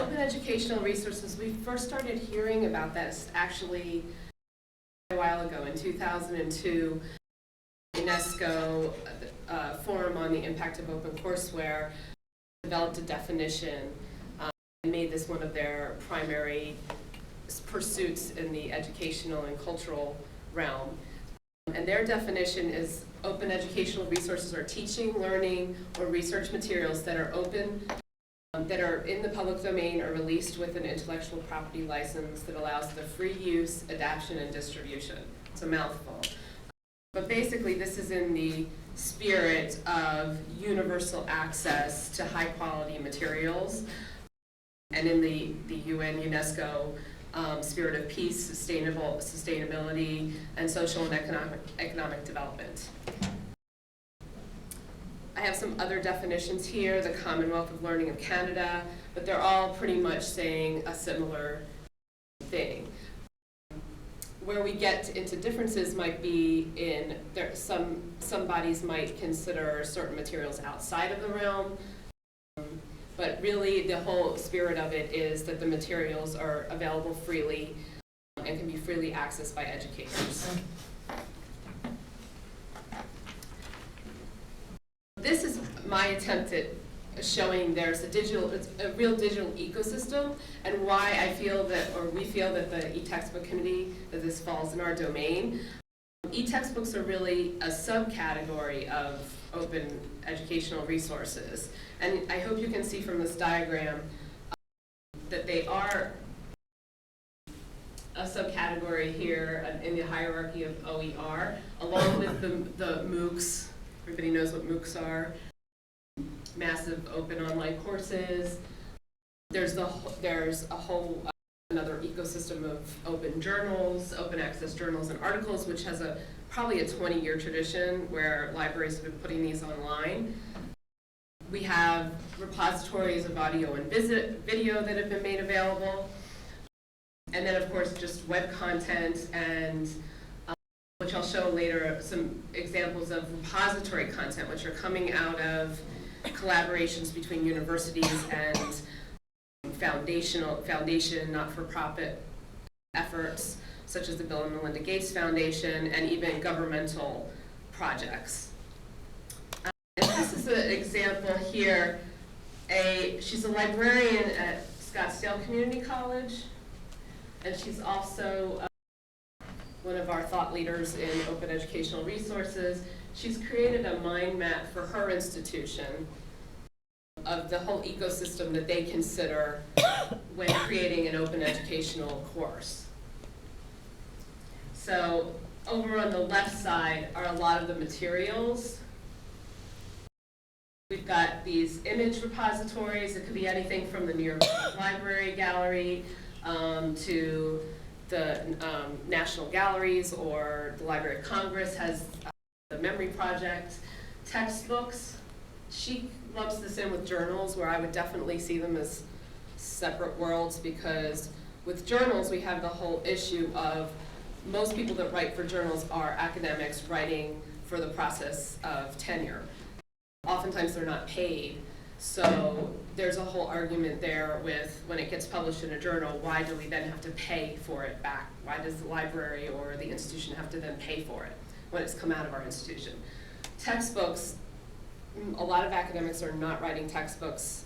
open educational resources, we first started hearing about this actually a while ago in 2002. UNESCO Forum on the Impact of Open Courseware developed a definition and made this one of their primary pursuits in the educational and cultural realm. And their definition is open educational resources are teaching, learning, or research materials that are open, that are in the public domain or released with an intellectual property license that allows the free use, adaptation, and distribution. It's a mouthful. But basically, this is in the spirit of universal access to high-quality materials, and in the UN UNESCO spirit of peace, sustainability, and social and economic development. I have some other definitions here, the Commonwealth of Learning of Canada, but they're all pretty much saying a similar thing. Where we get into differences might be in some bodies might consider certain materials outside of the realm, but really the whole spirit of it is that the materials are available freely and can be freely accessed by educators. This is my attempt at showing there's a real digital ecosystem, and why I feel that, or we feel that the e-textbook community, that this falls in our domain. E-textbooks are really a subcategory of open educational resources, and I hope you can see from this diagram that they are a subcategory here in the hierarchy of OER, along with the MOOCs. Everybody knows what MOOCs are. Massive open online courses. There's a whole another ecosystem of open journals, open access journals and articles, which has probably a 20-year tradition where libraries have been putting these online. We have repositories of audio and video that have been made available. And then, of course, just web content, and which I'll show later, some examples of repository content, which are coming out of collaborations between universities and foundation, not-for-profit efforts, such as the Bill and Melinda Gates Foundation, and even governmental projects. And this is an example here. She's a librarian at Scottsdale Community College, and she's also one of our thought leaders in open educational resources. She's created a mind map for her institution of the whole ecosystem that they consider when creating an open educational course. So over on the left side are a lot of the materials. We've got these image repositories. It could be anything from the New York Library Gallery to the National Galleries, or the Library of Congress has the Memory Project. Textbooks, she lumps this in with journals, where I would definitely see them as separate worlds, because with journals we have the whole issue of most people that write for journals are academics writing for the process of tenure. Oftentimes they're not paid. So there's a whole argument there with, when it gets published in a journal, why do we then have to pay for it back? Why does the library or the institution have to then pay for it when it's come out of our institution? Textbooks, a lot of academics are not writing textbooks.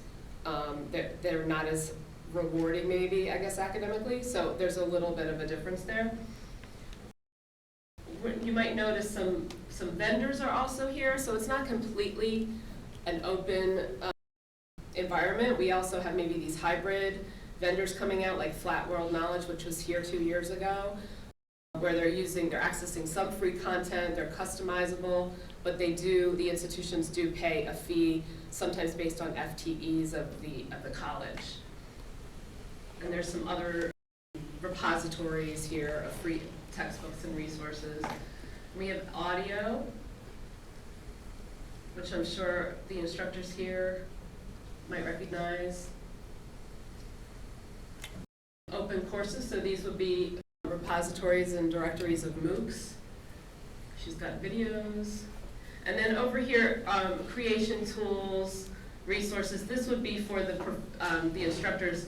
They're not as rewarding, maybe, I guess, academically, so there's a little bit of a difference there. You might notice some vendors are also here, so it's not completely an open environment. We also have maybe these hybrid vendors coming out, like Flat World Knowledge, which was here 2 years ago, where they're accessing some free content, they're customizable, but the institutions do pay a fee, sometimes based on FTEs of the college. And there's some other repositories here of free textbooks and resources. We have audio, which I'm sure the instructors here might recognize. Open courses, so these would be repositories and directories of MOOCs. She's got videos. And then over here, creation tools, resources. This would be for the instructors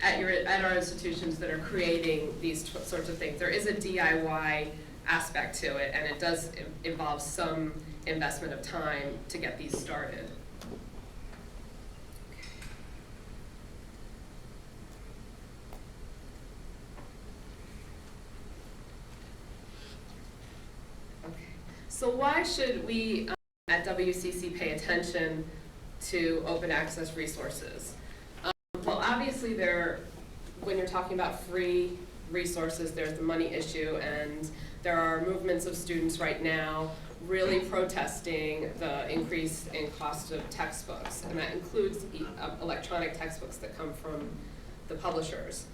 at our institutions that are creating these sorts of things. There is a DIY aspect to it, and it does involve some investment of time to get these started. Okay. So why should we at WCC pay attention to open access resources? Well, obviously when you're talking about free resources, there's the money issue, and there are movements of students right now really protesting the increase in cost of textbooks, and that includes electronic textbooks that come from the publishers.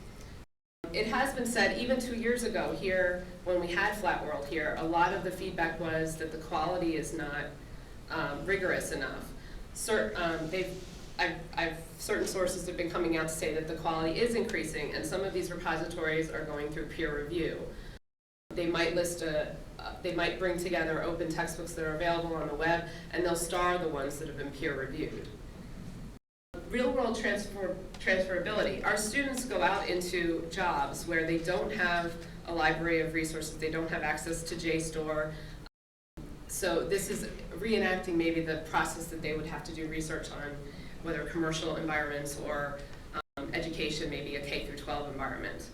It has been said, even 2 years ago here, when we had Flat World here, a lot of the feedback was that the quality is not rigorous enough. Certain sources have been coming out to say that the quality is increasing, and some of these repositories are going through peer review. They might they might bring together open textbooks that are available on the web, and they'll star the ones that have been peer reviewed. Real-world transferability. Our students go out into jobs where they don't have a library of resources, they don't have access to JSTOR. So this is reenacting maybe the process that they would have to do research on, whether commercial environments or education, maybe a K-12 environment.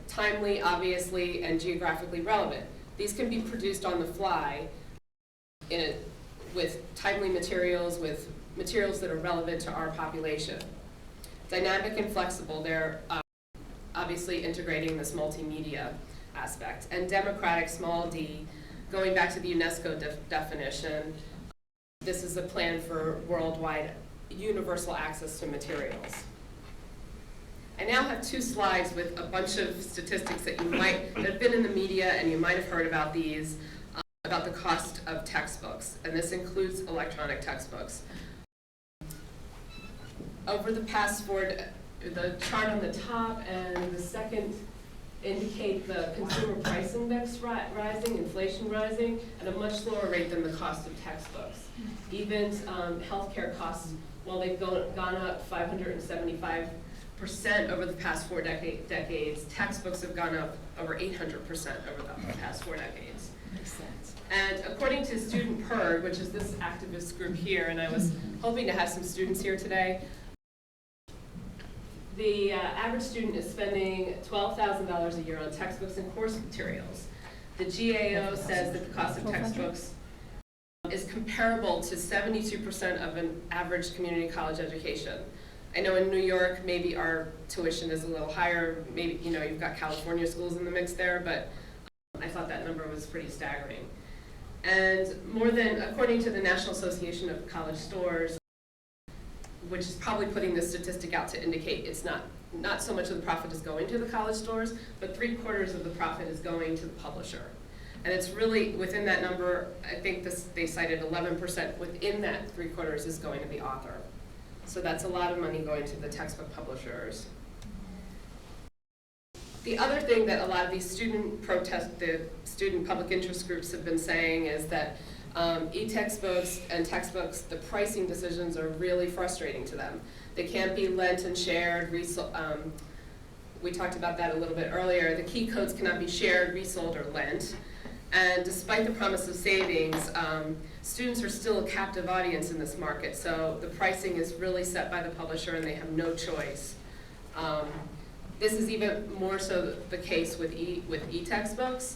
Timely, obviously, and geographically relevant. These can be produced on the fly with timely materials, with materials that are relevant to our population. Dynamic and flexible, they're obviously integrating this multimedia aspect. And democratic, small d, going back to the UNESCO definition, this is a plan for worldwide universal access to materials. I now have 2 slides with a bunch of statistics that have been in the media, and you might have heard about these, about the cost of textbooks, and this includes electronic textbooks. Over the past the chart on the top and the second indicate the consumer price index rising, inflation rising, at a much slower rate than the cost of textbooks. Even healthcare costs, while they've gone up 575% over the past 4 decades, textbooks have gone up over 800% over the past 4 decades. Makes sense. And according to Student PERG, which is this activist group here, and I was hoping to have some students here today, the average student is spending $12,000 a year on textbooks and course materials. The GAO says that the cost of textbooks is comparable to 72% of an average community college education. I know in New York, maybe our tuition is a little higher. Maybe, you've got California schools in the mix there, but I thought that number was pretty staggering. And according to the National Association of College Stores, which is probably putting this statistic out to indicate it's not so much of the profit is going to the college stores, but 3/4 of the profit is going to the publisher. And it's really, within that number, I think they cited 11% within that 3/4 is going to the author. So that's a lot of money going to the textbook publishers. The other thing that a lot of these the student public interest groups have been saying is that ETextbooks and textbooks, the pricing decisions are really frustrating to them. They can't be lent and shared. We talked about that a little bit earlier. The key codes cannot be shared, resold, or lent. And despite the promise of savings, students are still a captive audience in this market. So the pricing is really set by the publisher, and they have no choice. This is even more so the case with ETextbooks.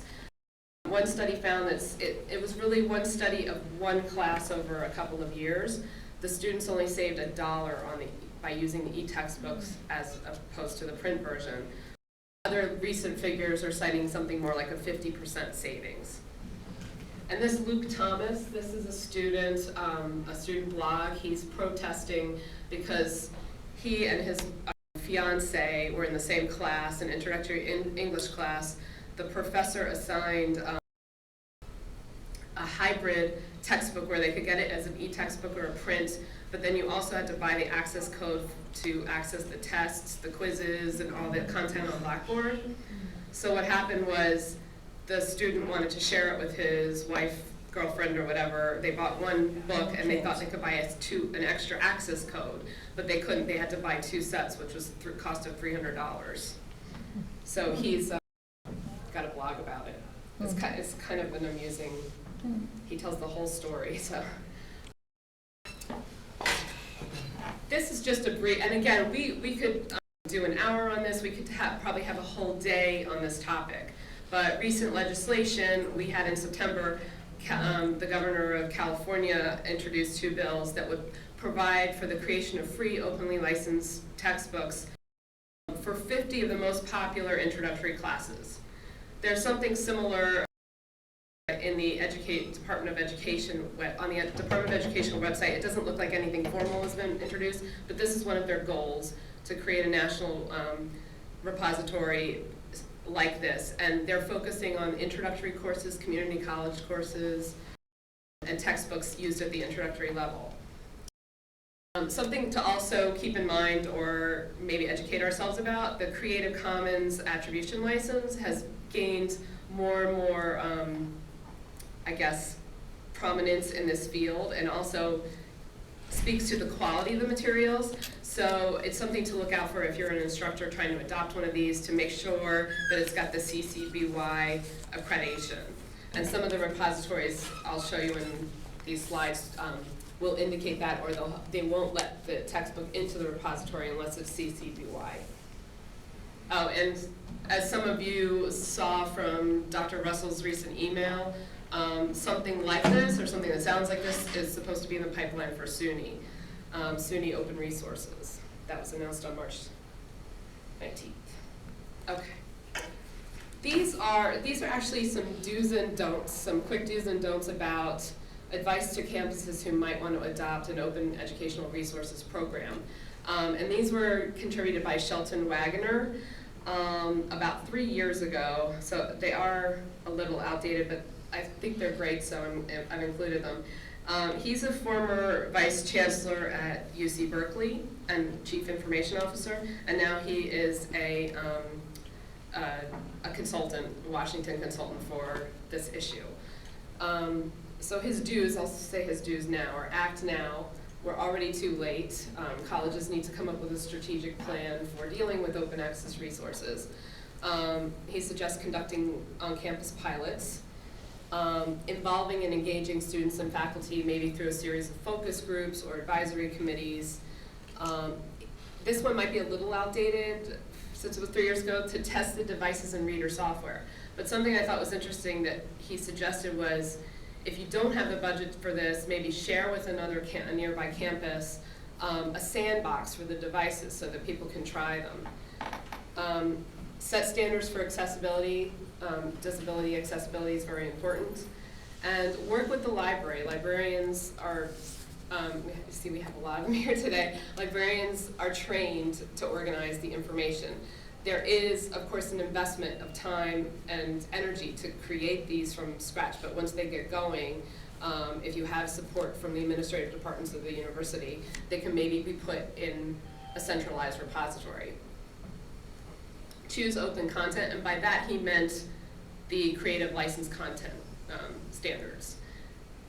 One study found that it was really one study of one class over a couple of years. The students only saved $1 by using the ETextbooks as opposed to the print version. Other recent figures are citing something more like a 50% savings. And this Luke Thomas, this is a student blog. He's protesting because he and his fiance were in the same class, an introductory English class. The professor assigned a hybrid textbook where they could get it as an e-textbook or a print, but then you also had to buy the access code to access the tests, the quizzes, and all the content on Blackboard. So what happened was the student wanted to share it with his wife, girlfriend or whatever, they bought one book and they thought they could buy an extra access code, but they couldn't. They had to buy 2 sets, which was cost of $300. So he's got a blog about it. It's kind of an amusing. He tells the whole story. So this is just a brief. And again, we could do an hour on this. We could probably have a whole day on this topic. But recent legislation we had in September. The governor of California introduced 2 bills that would provide for the creation of free, openly licensed textbooks for 50 of the most popular introductory classes. There's something similar in the Department of Education, on the Department of Education website. It doesn't look like anything formal has been introduced, but this is one of their goals, to create a national repository like this, and they're focusing on introductory courses, community college courses, and textbooks used at the introductory level. Something to also keep in mind, or maybe educate ourselves about, the Creative Commons attribution license has gained more and more, I guess, prominence in this field, and also speaks to the quality of the materials. So it's something to look out for if you're an instructor trying to adopt one of these, to make sure that it's got the CC BY accreditation. And some of the repositories I'll show you in these slides will indicate that, or they won't let the textbook into the repository unless it's CC BY. Oh, and as some of you saw from Dr. Russell's recent email, something like this, or something that sounds like this, is supposed to be in the pipeline for SUNY. SUNY Open Resources. That was announced on March 19th. Okay. These are actually some do's and don'ts, some quick do's and don'ts about advice to campuses who might want to adopt an open educational resources program. And these were contributed by Shelton Wagoner about 3 years ago. So they are a little outdated, but I think they're great, so I've included them. He's a former vice chancellor at UC Berkeley and chief information officer, and now he is a consultant, Washington consultant for this issue. So his dues, I'll say his dues now, or act now. We're already too late. Colleges need to come up with a strategic plan for dealing with open access resources. He suggests conducting on-campus pilots, involving and engaging students and faculty, maybe through a series of focus groups or advisory committees. This one might be a little outdated since it was 3 years ago, to test the devices and reader software. But something I thought was interesting that he suggested was, if you don't have the budget for this, maybe share with a nearby campus a sandbox for the devices so that people can try them. Set standards for accessibility. Disability accessibility is very important. And work with the library. Librarians are, see we have a lot of them here today. Librarians are trained to organize the information. There is, of course, an investment of time and energy to create these from scratch, but once they get going, if you have support from the administrative departments of the university, they can maybe be put in a centralized repository. Choose open content, and by that he meant the creative license content standards.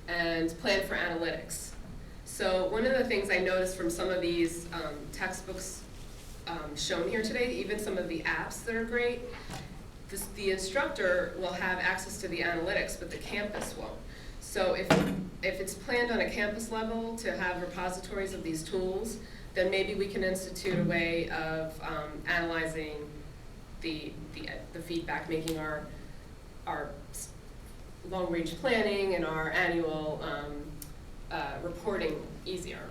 And plan for analytics. So one of the things I noticed from some of these textbooks shown here today, even some of the apps that are great, the instructor will have access to the analytics, but the campus won't. So if it's planned on a campus level to have repositories of these tools, then maybe we can institute a way of analyzing the feedback, making our long-range planning and our annual reporting easier.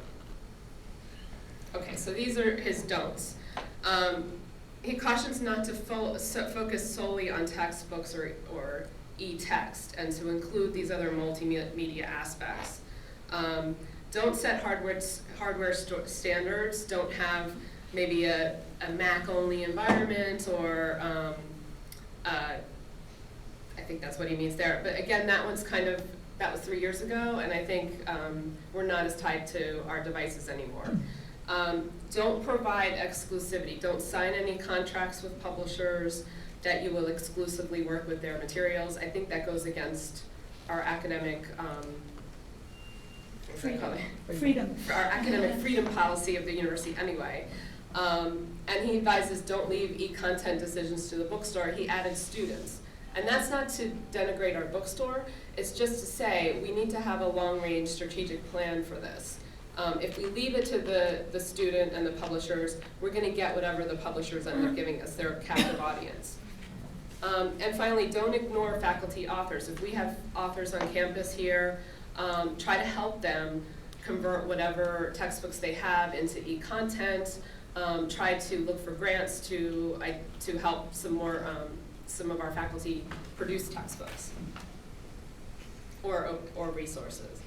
Okay, so these are his don'ts. He cautions not to focus solely on textbooks or e-text, and to include these other multimedia aspects. Don't set hardware standards. Don't have maybe a Mac-only environment, or I think that's what he means there. But again, that was 3 years ago, and I think we're not as tied to our devices anymore. Don't provide exclusivity. Don't sign any contracts with publishers that you will exclusively work with their materials. I think that goes against our academic, what's that called? Freedom. Our academic freedom policy of the university anyway. And he advises don't leave e-content decisions to the bookstore. He added students. And that's not to denigrate our bookstore, it's just to say we need to have a long-range strategic plan for this. If we leave it to the student and the publishers, we're gonna get whatever the publishers end up giving us, their captive audience. And finally, don't ignore faculty authors. If we have authors on campus here, try to help them convert whatever textbooks they have into e-content. Try to look for grants to help some of our faculty produce textbooks or resources.